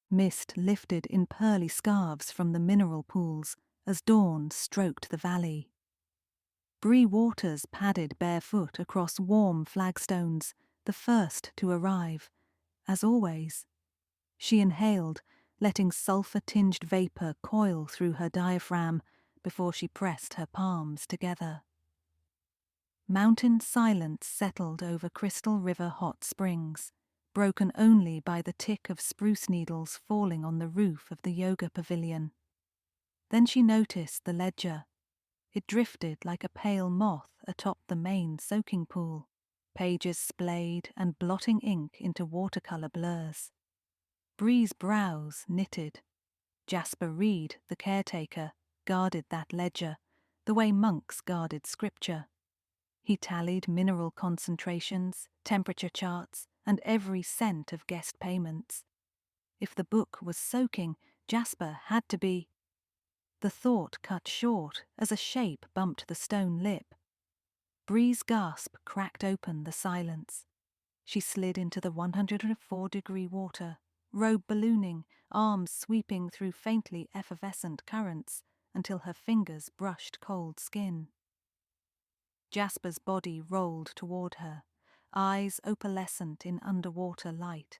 Mist lifted in pearly scarves from the mineral pools as dawn stroked the valley. Bree Waters padded barefoot across warm flagstones, the first to arrive, as always. She inhaled, letting sulphur-tinged vapour coil through her diaphragm before she pressed her palms together. Mountain silence settled over Crystal River hot springs, broken only by the tick of spruce needles falling on the roof of the yoga pavilion. Then she noticed the ledger. It drifted like a pale moth atop the main soaking pool, pages splayed and blotting ink into watercolour blurs. Bree's brows knitted. Jasper Reed, the caretaker, guarded that ledger, the way monks guarded scripture. He tallied mineral concentrations, temperature charts, and every cent of guest payments. If the book was soaking, Jasper had to be. The thought cut short as a shape bumped the stone lip. Bree's gasp cracked open the silence. She slid into the 104-degree water, robe ballooning, arms sweeping through faintly effervescent currents until her fingers brushed cold skin. Jasper's body rolled toward her, eyes opalescent in underwater light.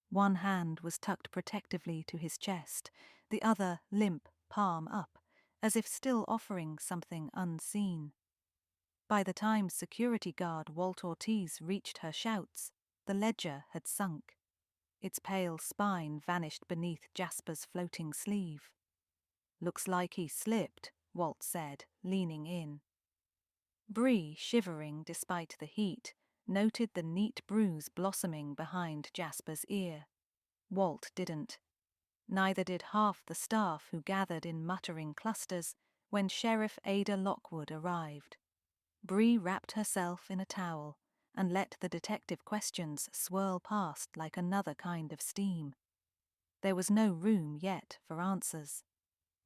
One hand was tucked protectively to his chest, the other limp, palm up, as if still offering something unseen. By the time security guard Walt Ortiz reached her shouts, the ledger had sunk. Its pale spine vanished beneath Jasper's floating sleeve. "Looks like he slipped," Walt said, leaning in. Bree, shivering despite the heat, noted the neat bruise blossoming behind Jasper's ear. Walt didn't. Neither did half the staff who gathered in muttering clusters when Sheriff Ada Lockwood arrived. Bree wrapped herself in a towel and let the detective questions swirl past like another kind of steam. There was no room yet for answers.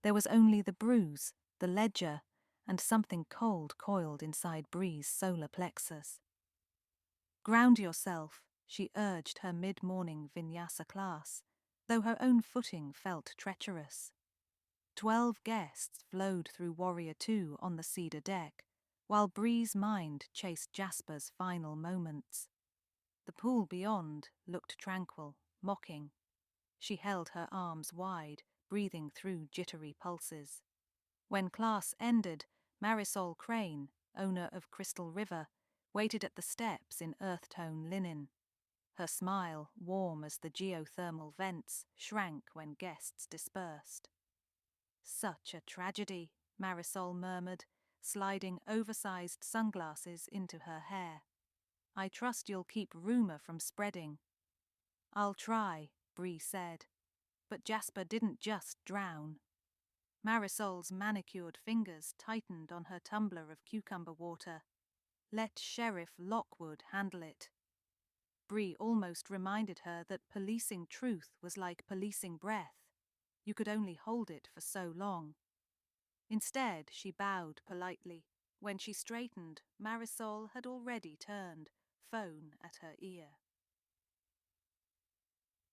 There was only the bruise, the ledger, and something cold coiled inside Bree's solar plexus. "Ground yourself," she urged her mid-morning vinyasa class, though her own footing felt treacherous. 12 guests flowed through Warrior 2 on the cedar deck, while Bree's mind chased Jasper's final moments. The pool beyond looked tranquil, mocking. She held her arms wide, breathing through jittery pulses. When class ended, Marisol Crane, owner of Crystal River, waited at the steps in earth-tone linen. Her smile, warm as the geothermal vents, shrank when guests dispersed. "Such a tragedy," Marisol murmured, sliding oversized sunglasses into her hair. "I trust you'll keep rumor from spreading." "I'll try," Bree said. But Jasper didn't just drown. Marisol's manicured fingers tightened on her tumbler of cucumber water. "Let Sheriff Lockwood handle it." Bree almost reminded her that policing truth was like policing breath. You could only hold it for so long. Instead, she bowed politely. When she straightened, Marisol had already turned, phone at her ear.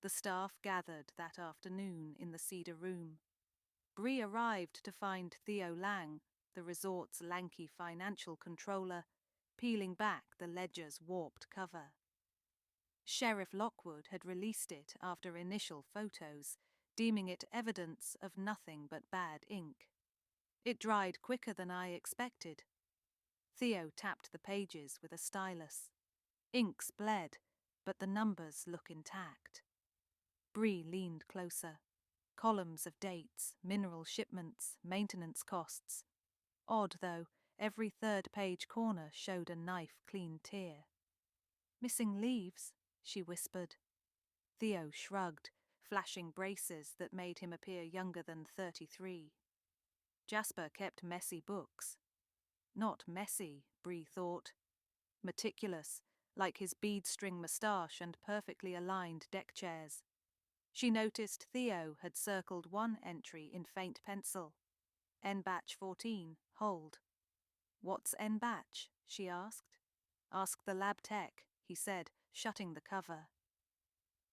The staff gathered that afternoon in the Cedar Room. Bree arrived to find Theo Lang, the resort's lanky financial controller, peeling back the ledger's warped cover. Sheriff Lockwood had released it after initial photos, deeming it evidence of nothing but bad ink. "It dried quicker than I expected." Theo tapped the pages with a stylus. "Inks bled, but the numbers look intact." Bree leaned closer. Columns of dates, mineral shipments, maintenance costs. Odd, though, every third-page corner showed a knife-clean tear. "Missing leaves," she whispered. Theo shrugged, flashing braces that made him appear younger than 33. Jasper kept messy books. Not messy, Bree thought. Meticulous, like his bead-string moustache and perfectly aligned deck chairs. She noticed Theo had circled one entry in faint pencil. "N-Batch 14, hold." "What's N-Batch?" she asked. "Ask the lab tech," he said, shutting the cover.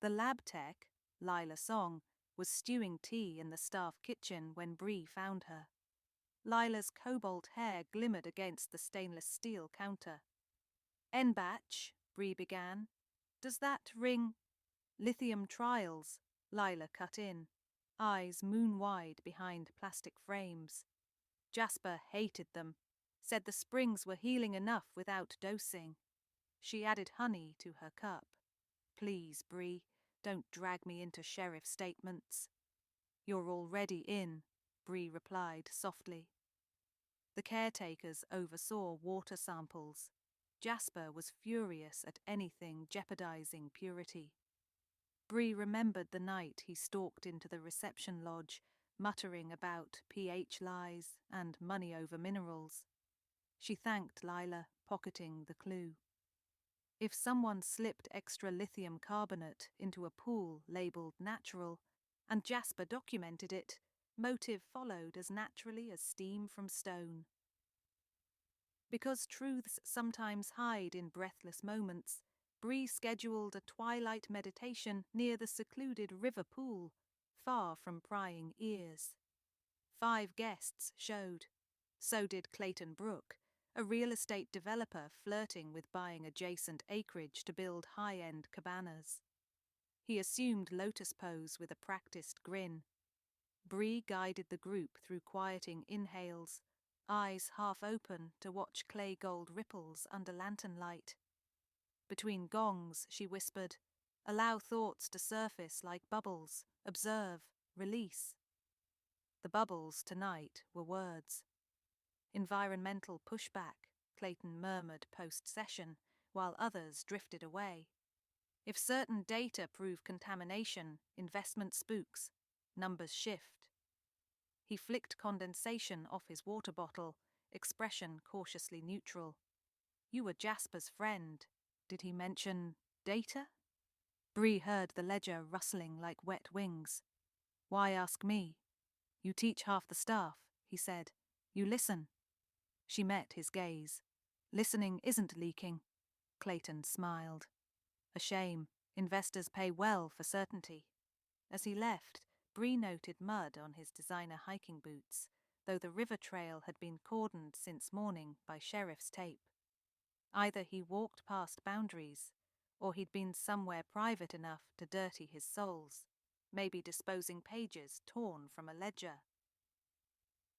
The lab tech, Lila Song, was stewing tea in the staff kitchen when Bree found her. Lila's cobalt hair glimmered against the stainless steel counter. "N-batch," Bree began. "Does that ring—" "Lithium trials," Lila cut in, eyes moon-wide behind plastic frames. Jasper hated them, said the springs were healing enough without dosing. She added honey to her cup. "Please, Bree, don't drag me into sheriff statements." "You're already in," Bree replied softly. The caretakers oversaw water samples. Jasper was furious at anything jeopardizing purity. Bree remembered the night he stalked into the reception lodge, muttering about pH lies and money over minerals. She thanked Lila, pocketing the clue. If someone slipped extra lithium carbonate into a pool labeled natural, and Jasper documented it, motive followed as naturally as steam from stone. Because truths sometimes hide in breathless moments, Bree scheduled a twilight meditation near the secluded river pool, far from prying ears. 5 guests showed. So did Clayton Brooke, a real estate developer flirting with buying adjacent acreage to build high-end cabanas. He assumed lotus pose with a practiced grin. Bree guided the group through quieting inhales, eyes half open to watch clay gold ripples under lantern light. Between gongs, she whispered, "Allow thoughts to surface like bubbles, observe, release." The bubbles tonight were words. "Environmental pushback," Clayton murmured post-session, while others drifted away. "If certain data prove contamination, investment spooks, numbers shift." He flicked condensation off his water bottle, expression cautiously neutral. "You were Jasper's friend. Did he mention data?" Bree heard the ledger rustling like wet wings. "Why ask me? You teach half the staff," he said. "You listen." She met his gaze. "Listening isn't leaking." Clayton smiled. "A shame. Investors pay well for certainty." As he left, Bree noted mud on his designer hiking boots, though the river trail had been cordoned since morning by sheriff's tape. Either he walked past boundaries, or he'd been somewhere private enough to dirty his soles, maybe disposing pages torn from a ledger.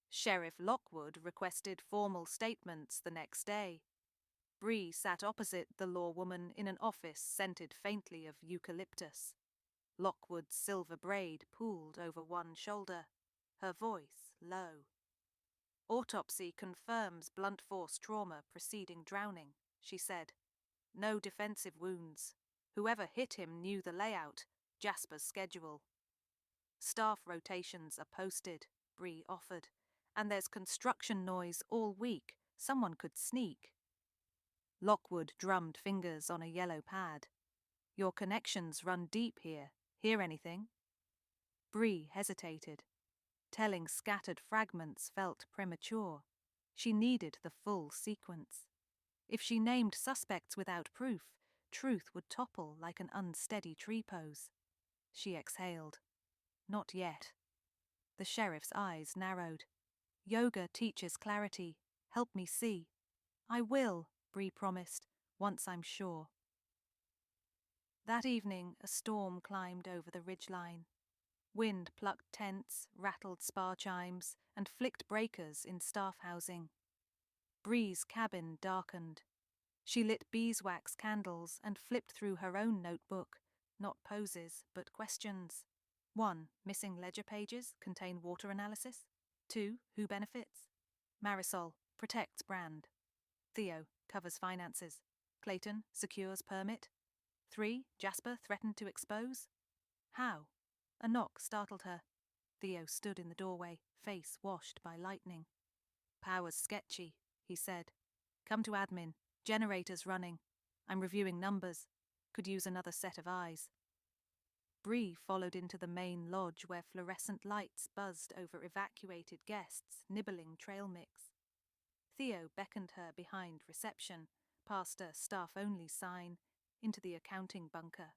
Sheriff Lockwood requested formal statements the next day. Bree sat opposite the lawwoman in an office scented faintly of eucalyptus. Lockwood's silver braid pooled over one shoulder, her voice low. "Autopsy confirms blunt force trauma preceding drowning," she said. "No defensive wounds. Whoever hit him knew the layout, Jasper's schedule." "Staff rotations are posted," Bree offered. "And there's construction noise all week. Someone could sneak." Lockwood drummed fingers on a yellow pad. "Your connections run deep here. Hear anything?" Bree hesitated. Telling scattered fragments felt premature. She needed the full sequence. If she named suspects without proof, truth would topple like an unsteady tree pose. She exhaled. "Not yet." The sheriff's eyes narrowed. "Yoga teaches clarity. Help me see." "I will," Bree promised, "once I'm sure." That evening, a storm climbed over the ridgeline. Wind plucked tents, rattled spar chimes, and flicked breakers in staff housing. Bree's cabin darkened. She lit beeswax candles and flipped through her own notebook, not poses, but questions. 1. Missing ledger pages contain water analysis. 2. Who benefits? Marisol, protects brand. Theo, covers finances. Clayton, secures permit. 3. Jasper threatened to expose. How? A knock startled her. Theo stood in the doorway, face washed by lightning. "Power's sketchy," he said. "Come to admin. Generators running. I'm reviewing numbers. Could use another set of eyes." Bree followed into the main lodge where fluorescent lights buzzed over evacuated guests nibbling trail mix. Theo beckoned her behind reception, past a staff-only sign, into the accounting bunker.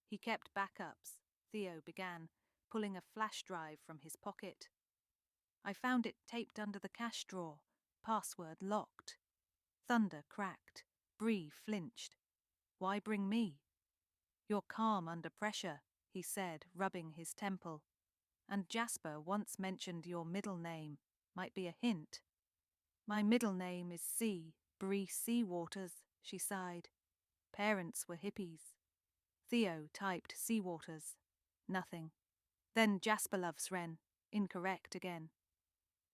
He kept backups, Theo began, pulling a flash drive from his pocket. I found it taped under the cash drawer, password locked. Thunder cracked. Bree flinched. Why bring me? You're calm under pressure, he said, rubbing his temple. And Jasper once mentioned your middle name. Might be a hint. My middle name is Bree Seawaters, she sighed. Parents were hippies. Theo typed Seawaters. Nothing. Then Jasper loves Wren. Incorrect again.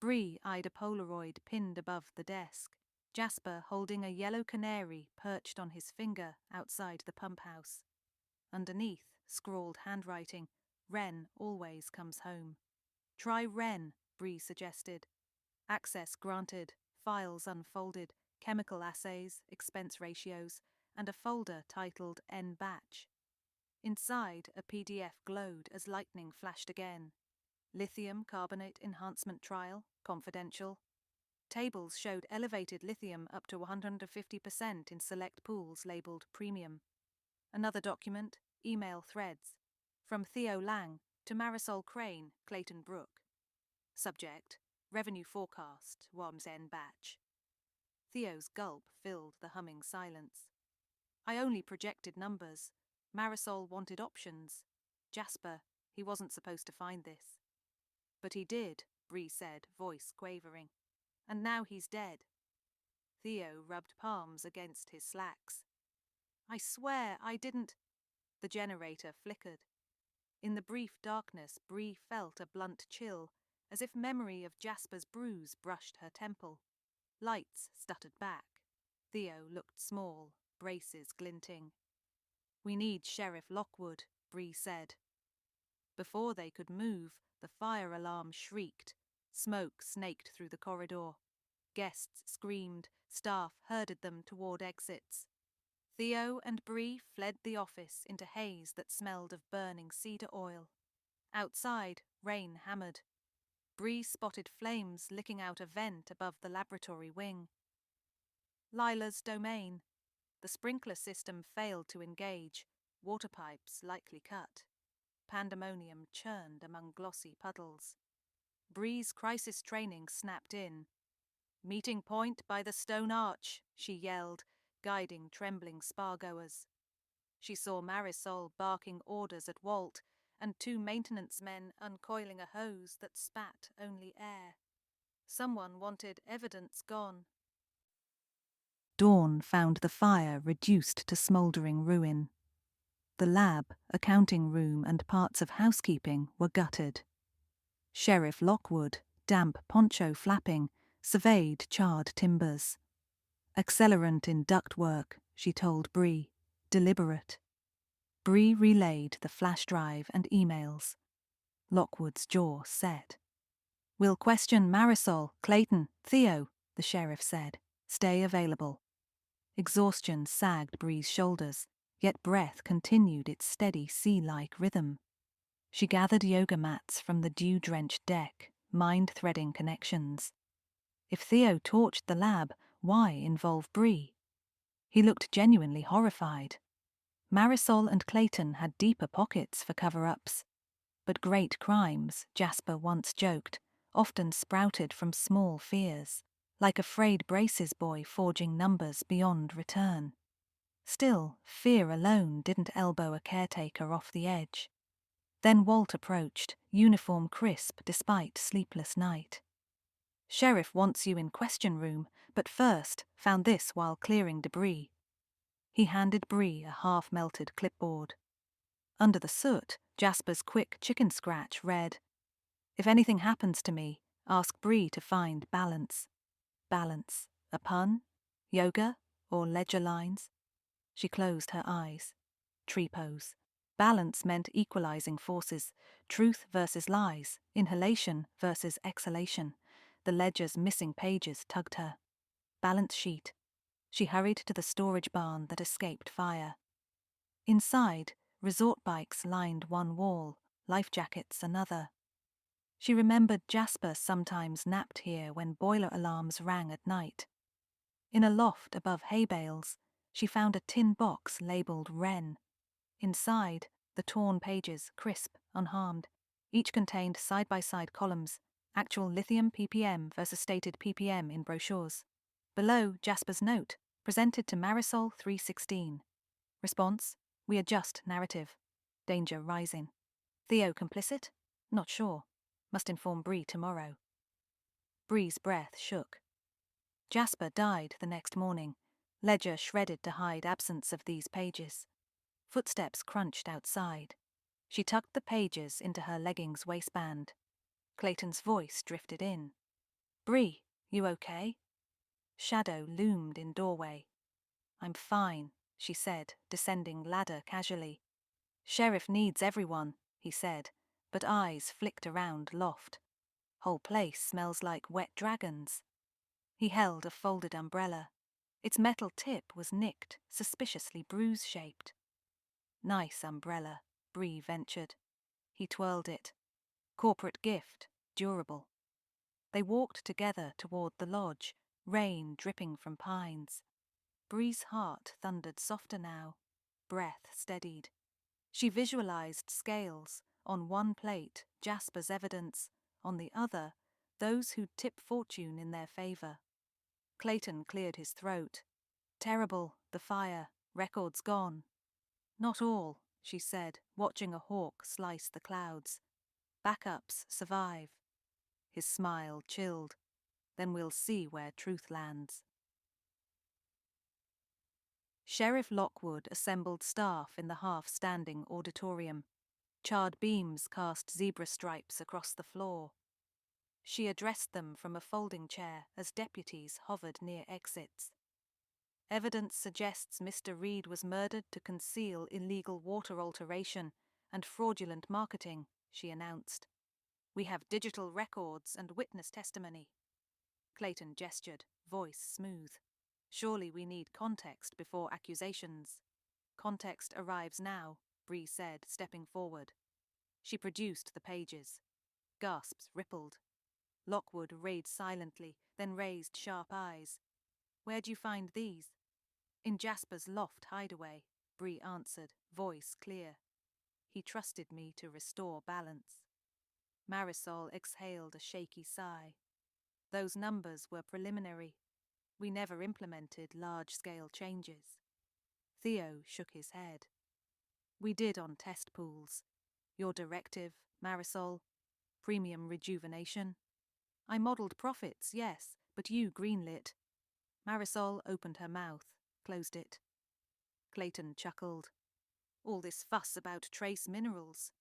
Bree eyed a Polaroid pinned above the desk. Jasper holding a yellow canary perched on his finger outside the pump house. Underneath, scrawled handwriting, Wren always comes home. Try Wren, Bree suggested. Access granted, files unfolded, chemical assays, expense ratios, and a folder titled N Batch. Inside, a PDF glowed as lightning flashed again. Lithium carbonate enhancement trial, confidential. Tables showed elevated lithium up to 150% in select pools labeled premium. Another document, email threads. From Theo Lang to Marisol Crane, Clayton Brook. Subject, revenue forecast, WOMS N batch. Theo's gulp filled the humming silence. I only projected numbers. Marisol wanted options. Jasper, he wasn't supposed to find this. But he did, Bree said, voice quavering. And now he's dead. Theo rubbed palms against his slacks. I swear I didn't. The generator flickered. In the brief darkness, Bree felt a blunt chill, as if memory of Jasper's bruise brushed her temple. Lights stuttered back. Theo looked small, braces glinting. We need Sheriff Lockwood, Bree said. Before they could move, the fire alarm shrieked. Smoke snaked through the corridor. Guests screamed, staff herded them toward exits. Theo and Bree fled the office into haze that smelled of burning cedar oil. Outside, rain hammered. Bree spotted flames licking out a vent above the laboratory wing. Lila's domain. The sprinkler system failed to engage, water pipes likely cut. Pandemonium churned among glossy puddles. Bree's crisis training snapped in. Meeting point by the stone arch, she yelled, guiding trembling spa-goers. She saw Marisol barking orders at Walt and 2 maintenance men uncoiling a hose that spat only air. Someone wanted evidence gone. Dawn found the fire reduced to smouldering ruin. The lab, accounting room, and parts of housekeeping were gutted. Sheriff Lockwood, damp poncho flapping, surveyed charred timbers. Accelerant in ductwork, she told Bree. Deliberate. Bree relayed the flash drive and emails. Lockwood's jaw set. We'll question Marisol, Clayton, Theo, the sheriff said. Stay available. Exhaustion sagged Bree's shoulders, yet breath continued its steady sea-like rhythm. She gathered yoga mats from the dew-drenched deck, mind-threading connections. If Theo torched the lab, why involve Bree? He looked genuinely horrified. Marisol and Clayton had deeper pockets for cover-ups. But great crimes, Jasper once joked, often sprouted from small fears, like a frayed braces boy forging numbers beyond return. Still, fear alone didn't elbow a caretaker off the edge. Then Walt approached, uniform crisp despite sleepless night. Sheriff wants you in question room, but first found this while clearing debris. He handed Bree a half-melted clipboard. Under the soot, Jasper's quick chicken scratch read, If anything happens to me, ask Bree to find balance. Balance. A pun? Yoga? Or ledger lines? She closed her eyes. Tree pose. Balance meant equalizing forces, truth versus lies, inhalation versus exhalation. The ledger's missing pages tugged her. Balance sheet. She hurried to the storage barn that escaped fire. Inside, resort bikes lined one wall, life jackets another. She remembered Jasper sometimes napped here when boiler alarms rang at night. In a loft above hay bales, she found a tin box labelled Wren. Inside, the torn pages, crisp, unharmed. Each contained side-by-side columns, actual lithium ppm versus stated ppm in brochures. Below, Jasper's note, presented to Marisol 316. Response: we adjust narrative. Danger rising. Theo complicit? Not sure. Must inform Bree tomorrow. Bree's breath shook. Jasper died the next morning, ledger shredded to hide absence of these pages. Footsteps crunched outside. She tucked the pages into her leggings waistband. Clayton's voice drifted in. Bree, you okay? Shadow loomed in doorway. I'm fine, she said, descending ladder casually. Sheriff needs everyone, he said, but eyes flicked around loft. Whole place smells like wet dragons. He held a folded umbrella. Its metal tip was nicked, suspiciously bruise-shaped. Nice umbrella, Bree ventured. He twirled it. Corporate gift, durable. They walked together toward the lodge, rain dripping from pines. Bree's heart thundered softer now. Breath steadied. She visualized scales, on one plate, Jasper's evidence, on the other, those who'd tip fortune in their favor. Clayton cleared his throat. Terrible, the fire, records gone. Not all, she said, watching a hawk slice the clouds. Backups survive. His smile chilled. Then we'll see where truth lands. Sheriff Lockwood assembled staff in the half-standing auditorium. Charred beams cast zebra stripes across the floor. She addressed them from a folding chair as deputies hovered near exits. Evidence suggests Mr. Reed was murdered to conceal illegal water alteration and fraudulent marketing, she announced. We have digital records and witness testimony. Clayton gestured, voice smooth. Surely we need context before accusations. Context arrives now, Bree said, stepping forward. She produced the pages. Gasps rippled. Lockwood read silently, then raised sharp eyes. Where'd you find these? In Jasper's loft hideaway, Bree answered, voice clear. He trusted me to restore balance. Marisol exhaled a shaky sigh. Those numbers were preliminary. We never implemented large-scale changes. Theo shook his head. We did on test pools. Your directive, Marisol. Premium rejuvenation. I modelled profits, yes, but you greenlit. Marisol opened her mouth, closed it. Clayton chuckled. All this fuss about trace minerals.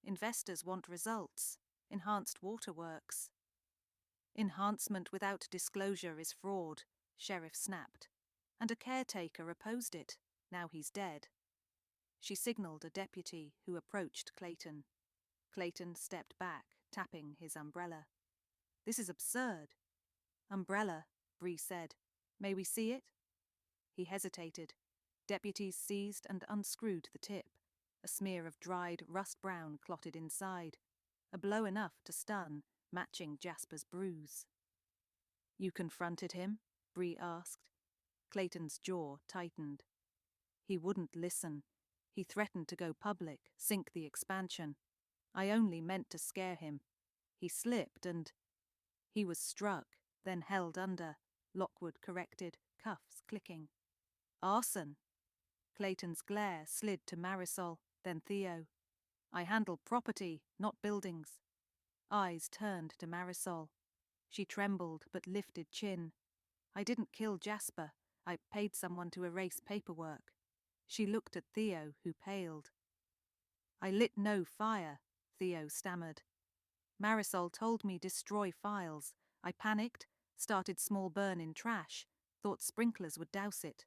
Investors want results. Enhanced waterworks. Enhancement without disclosure is fraud, Sheriff snapped. And a caretaker opposed it. Now he's dead. She signalled a deputy who approached Clayton. Clayton stepped back, tapping his umbrella. This is absurd. Umbrella, Bree said. May we see it? He hesitated. Deputies seized and unscrewed the tip. A smear of dried rust brown clotted inside. A blow enough to stun, matching Jasper's bruise. You confronted him? Bree asked. Clayton's jaw tightened. He wouldn't listen. He threatened to go public, sink the expansion. I only meant to scare him. He slipped and... He was struck, then held under, Lockwood corrected, cuffs clicking. Arson. Clayton's glare slid to Marisol, then Theo. I handle property, not buildings. Eyes turned to Marisol. She trembled but lifted chin. I didn't kill Jasper. I paid someone to erase paperwork. She looked at Theo, who paled. I lit no fire, Theo stammered. Marisol told me destroy files. I panicked, started small burn in trash, thought sprinklers would douse it.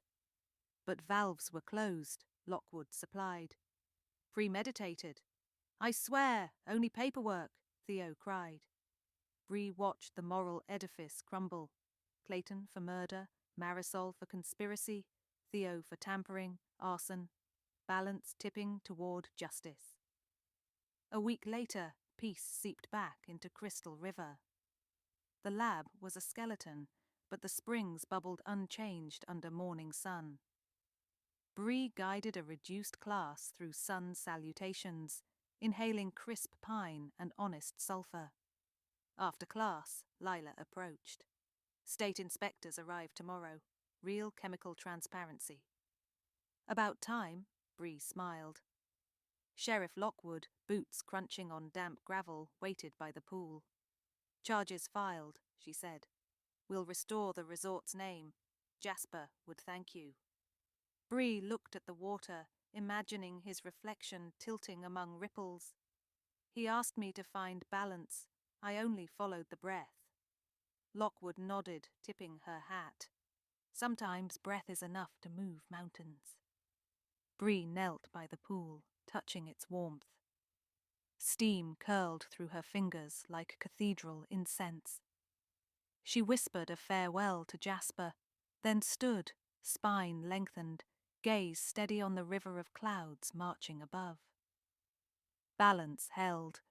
But valves were closed, Lockwood supplied. Premeditated. I swear, only paperwork, Theo cried. Bree watched the moral edifice crumble. Clayton for murder, Marisol for conspiracy, Theo for tampering, arson, balance tipping toward justice. A week later, peace seeped back into Crystal River. The lab was a skeleton, but the springs bubbled unchanged under morning sun. Bree guided a reduced class through sun salutations, inhaling crisp pine and honest sulphur. After class, Lila approached. State inspectors arrive tomorrow. Real chemical transparency. About time, Bree smiled. Sheriff Lockwood, boots crunching on damp gravel, waited by the pool. Charges filed, she said. We'll restore the resort's name. Jasper would thank you. Bree looked at the water, imagining his reflection tilting among ripples. He asked me to find balance. I only followed the breath. Lockwood nodded, tipping her hat. Sometimes breath is enough to move mountains. Bree knelt by the pool, touching its warmth. Steam curled through her fingers like cathedral incense. She whispered a farewell to Jasper, then stood, spine lengthened, gaze steady on the river of clouds marching above. Balance held,